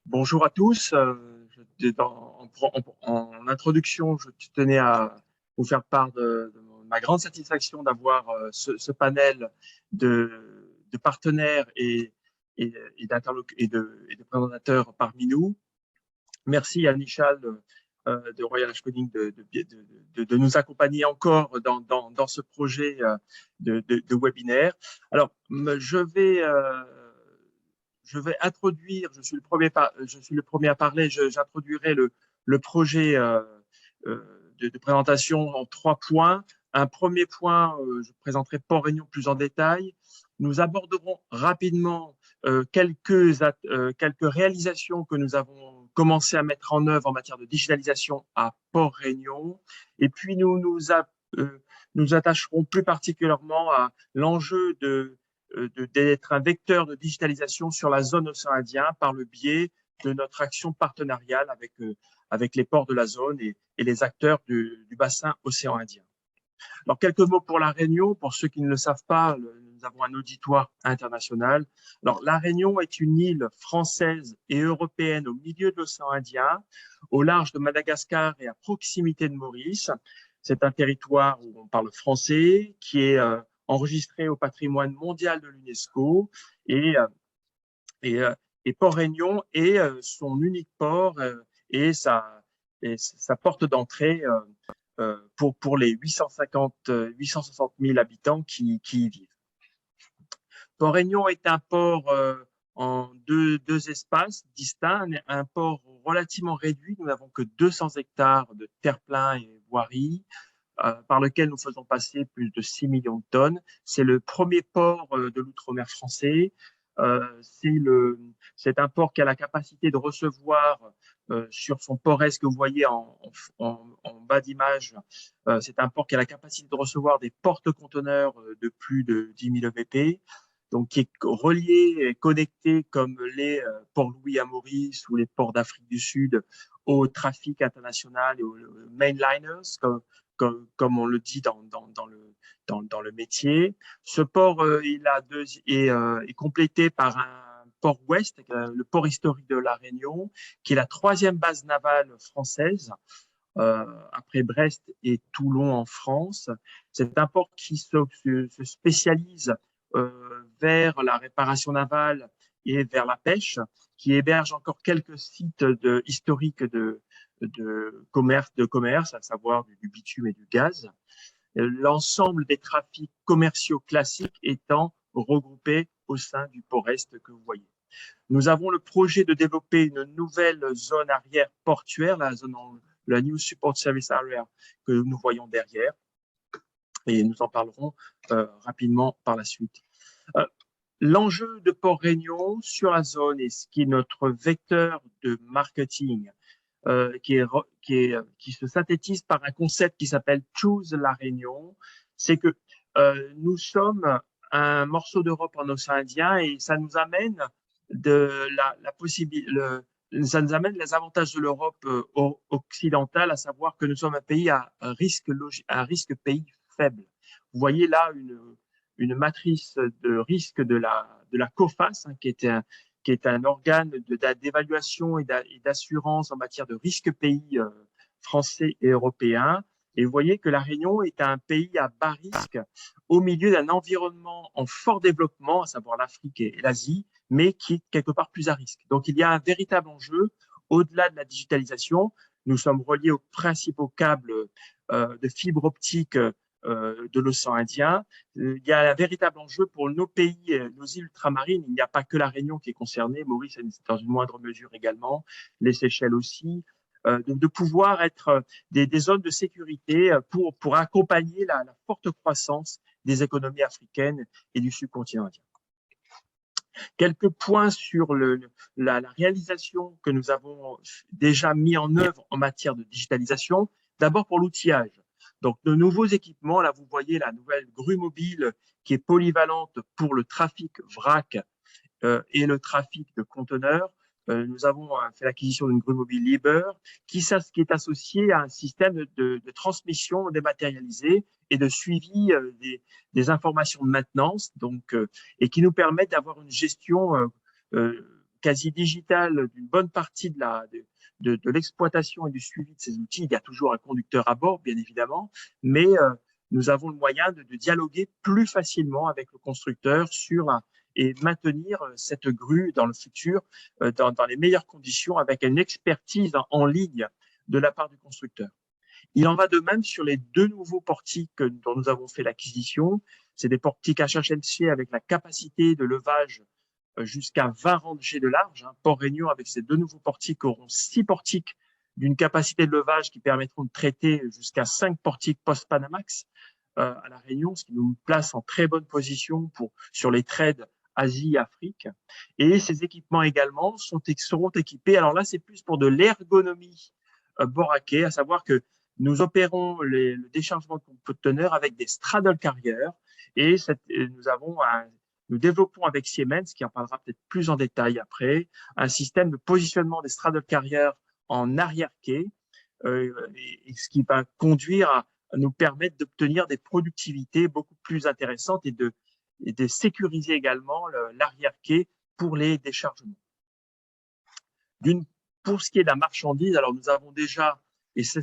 Bonjour à tous. En introduction, je tenais à vous faire part de ma grande satisfaction d'avoir ce panel de partenaires et de présentateurs parmi nous. Merci à Nishal de Royal Ashcoding de nous accompagner encore dans ce projet de webinaire. Alors, je vais introduire, je suis le premier à parler, j'introduirai le projet de présentation en 3 points. Un premier point, je présenterai Port-Réunion plus en détail. Nous aborderons rapidement quelques réalisations que nous avons commencé à mettre en œuvre en matière de digitalisation à Port-Réunion. Et puis, nous attacherons plus particulièrement à l'enjeu d'être un vecteur de digitalisation sur la zone océan Indien par le biais de notre action partenariale avec les ports de la zone et les acteurs du bassin océan Indien. Alors, quelques mots pour La Réunion. Pour ceux qui ne le savent pas, nous avons un auditoire international. Alors, La Réunion est une île française et européenne au milieu de l'océan Indien, au large de Madagascar et à proximité de Maurice. C'est un territoire où on parle français, qui est enregistré au patrimoine mondial de l'UNESCO et, et, et Port-Réunion est son unique port et sa porte d'entrée pour les 860 000 habitants qui y vivent. Port-Réunion est un port en deux espaces distincts, un port relativement réduit. Nous n'avons que 200 hectares de terre-plein et voiries, par lequel nous faisons passer plus de 6 millions de tonnes. C'est le premier port de l'outre-mer français. C'est un port qui a la capacité de recevoir sur son port-est que vous voyez en bas d'image. C'est un port qui a la capacité de recevoir des porte-conteneurs de plus de 10 000 EVP, donc qui est relié et connecté comme les ports Louis à Maurice ou les ports d'Afrique du Sud au trafic international et aux mainliners, comme on le dit dans le métier. Ce port est complété par un port ouest, le port historique de La Réunion, qui est la 3e base navale française, après Brest et Toulon en France. C'est un port qui se spécialise vers la réparation navale et vers la pêche, qui héberge encore quelques sites historiques de commerce, à savoir du bitume et du gaz. L'ensemble des trafics commerciaux classiques étant regroupés au sein du port-est que vous voyez. Nous avons le projet de développer une nouvelle zone arrière portuaire, la New Support Service Area que nous voyons derrière, et nous en parlerons rapidement par la suite. L'enjeu de Port-Réunion sur la zone et ce qui est notre vecteur de marketing, qui se synthétise par un concept qui s'appelle Choose La Réunion, c'est que nous sommes un morceau d'Europe en océan Indien et ça nous amène ça nous amène les avantages de l'Europe occidentale, à savoir que nous sommes un pays à risque pays faible. Vous voyez là une matrice de risque de la COFAS, qui est un organe d'évaluation et d'assurance en matière de risque pays français et européen. Et vous voyez que La Réunion est un pays à bas risque au milieu d'un environnement en fort développement, à savoir l'Afrique et l'Asie, mais qui est quelque part plus à risque. Donc, il y a un véritable enjeu au-delà de la digitalisation. Nous sommes reliés aux principaux câbles de fibre optique de l'océan Indien. Il y a un véritable enjeu pour nos pays, nos îles ultramarines. Il n'y a pas que La Réunion qui est concernée, Maurice dans une moindre mesure également, les Seychelles aussi, de pouvoir être des zones de sécurité pour accompagner la forte croissance des économies africaines et du subcontinent indien. Quelques points sur la réalisation que nous avons déjà mis en œuvre en matière de digitalisation. D'abord pour l'outillage. Donc, de nouveaux équipements, là vous voyez la nouvelle grue mobile qui est polyvalente pour le trafic vrac et le trafic de conteneurs. Nous avons fait l'acquisition d'une grue mobile Liber qui est associée à un système de transmission dématérialisée et de suivi des informations de maintenance, donc, et qui nous permet d'avoir une gestion quasi digital d'une bonne partie de l'exploitation et du suivi de ces outils. Il y a toujours un conducteur à bord, bien évidemment, mais nous avons le moyen de dialoguer plus facilement avec le constructeur et maintenir cette grue dans le futur dans les meilleures conditions avec une expertise en ligne de la part du constructeur. Il en va de même sur les 2 nouveaux portiques dont nous avons fait l'acquisition. C'est des portiques HHMC avec la capacité de levage jusqu'à 20 rangs de jet de large. Port-Réunion, avec ces 2 nouveaux portiques, auront 6 portiques d'une capacité de levage qui permettront de traiter jusqu'à 5 portiques post-Panamax à La Réunion, ce qui nous place en très bonne position sur les trades Asie-Afrique. Et ces équipements également seront équipés. Alors là, c'est plus pour de l'ergonomie bord à quai, à savoir que nous opérons le déchargement de conteneurs avec des straddle carriers et nous développons avec Siemens, qui en parlera peut-être plus en détail après, un système de positionnement des straddle carriers en arrière-quai, ce qui va conduire à nous permettre d'obtenir des productivités beaucoup plus intéressantes et de sécuriser également l'arrière-quai pour les déchargements. Pour ce qui est de la marchandise, alors nous avons déjà, et ça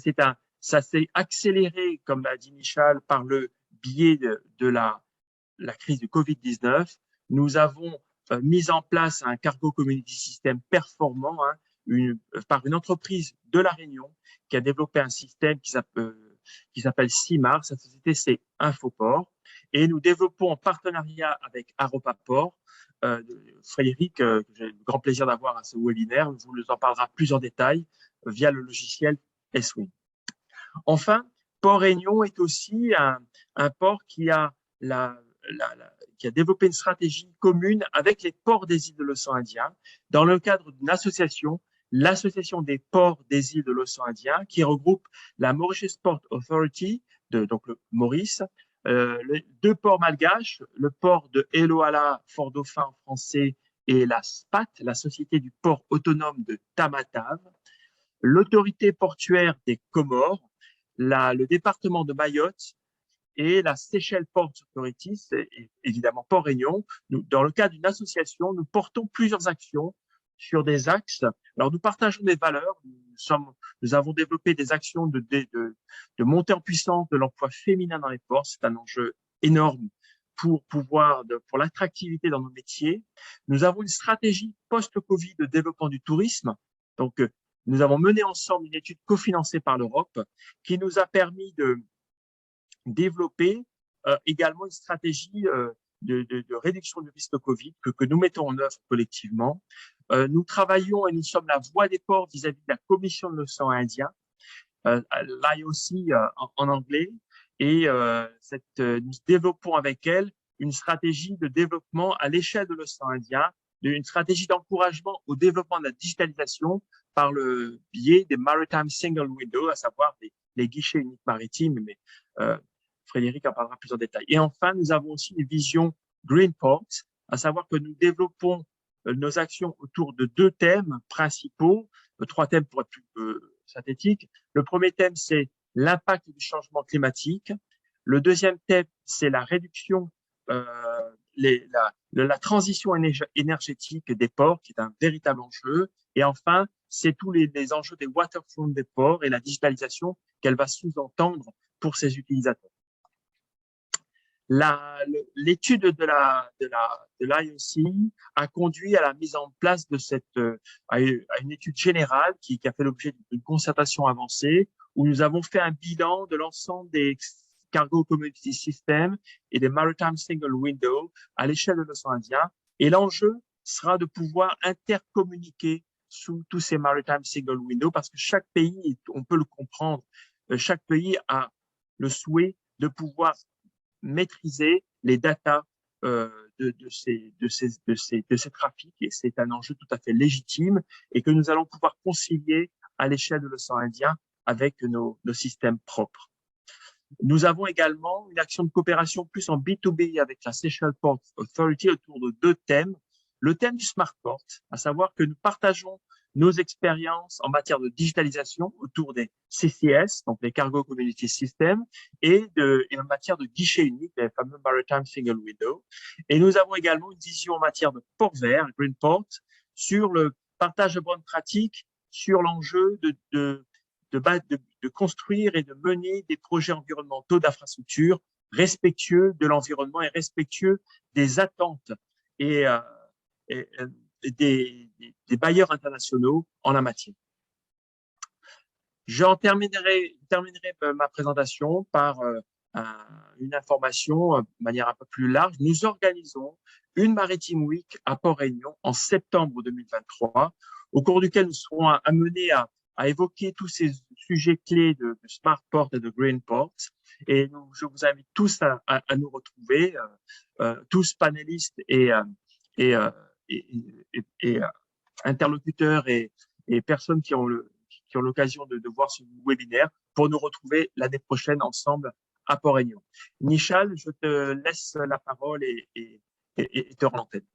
s'est accéléré, comme l'a dit Michal, par le biais de la crise du Covid-19. Nous avons mis en place un cargo community system performant par une entreprise de La Réunion qui a développé un système qui s'appelle CIMAR. Sa société, c'est Infoport. Et nous développons en partenariat avec Aropaport. Frédéric, que j'ai le grand plaisir d'avoir à ce webinaire, vous nous en parlera plus en détail via le logiciel S-Wing. Enfin, Port-Réunion est aussi un port qui a développé une stratégie commune avec les ports des îles de l'océan Indien dans le cadre d'une association, l'association des ports des îles de l'océan Indien, qui regroupe la Mauritius Port Authority, donc le Maurice, les 2 ports malgaches, le port de Eloala, Fort-Dauphin en français, et la SPAT, la Société du port autonome de Tamatave, l'autorité portuaire des Comores, le département de Mayotte et la Seychelles Port Authority, c'est évidemment Port-Réunion. Dans le cadre d'une association, nous portons plusieurs actions sur des axes. Alors, nous partageons des valeurs. Nous avons développé des actions de montée en puissance de l'emploi féminin dans les ports. C'est un enjeu énorme pour l'attractivité dans nos métiers. Nous avons une stratégie post-Covid de développement du tourisme. Donc, nous avons mené ensemble une étude cofinancée par l'Europe qui nous a permis de développer également une stratégie de réduction du risque Covid que nous mettons en œuvre collectivement. Nous travaillons et nous sommes la voix des ports vis-à-vis de la Commission de l'océan Indien, l'IOC en anglais, et nous développons avec elle une stratégie de développement à l'échelle de l'océan Indien, une stratégie d'encouragement au développement de la digitalisation par le biais des Maritime Single Window, à savoir les guichets uniques maritimes, mais Frédéric en parlera plus en détail. Et enfin, nous avons aussi une vision Green Port, à savoir que nous développons nos actions autour de 2 thèmes principaux, 3 thèmes pour être plus synthétique. Le premier thème, c'est l'impact du changement climatique. Le deuxième thème, c'est la réduction, la transition énergétique des ports, qui est un véritable enjeu. Et enfin, c'est tous les enjeux des waterfront des ports et la digitalisation qu'elle va sous-entendre pour ses utilisateurs. L'étude de l'IOC a conduit à la mise en place à une étude générale qui a fait l'objet d'une concertation avancée, où nous avons fait un bilan de l'ensemble des Cargo Community Systems et des Maritime Single Window à l'échelle de l'océan Indien. Et l'enjeu sera de pouvoir intercommuniquer sous tous ces Maritime Single Window, parce que chaque pays, on peut le comprendre, chaque pays a le souhait de pouvoir maîtriser les datas de ces trafics, et c'est un enjeu tout à fait légitime et que nous allons pouvoir concilier à l'échelle de l'océan Indien avec nos systèmes propres. Nous avons également une action de coopération plus en B2B avec la Seychelles Port Authority autour de 2 thèmes. Le thème du Smart Port, à savoir que nous partageons nos expériences en matière de digitalisation autour des CCS, donc les Cargo Community Systems, et en matière de guichet unique, les fameux Maritime Single Window. Et nous avons également une vision en matière de port vert, Green Port, sur le partage de bonnes pratiques, sur l'enjeu de construire et de mener des projets environnementaux d'infrastructure respectueux de l'environnement et respectueux des attentes et, et, des bailleurs internationaux en la matière. Terminerai ma présentation par une information de manière un peu plus large. Nous organisons une Maritime Week à Port-Réunion en septembre 2023, au cours duquel nous serons amenés à évoquer tous ces sujets clés de Smart Port et de Green Port. Et je vous invite tous à nous retrouver, tous panélistes et interlocuteurs et personnes qui ont l'occasion de voir ce webinaire pour nous retrouver l'année prochaine ensemble à Port-Réunion. Nishal, je te laisse la parole et te rends l'antenne.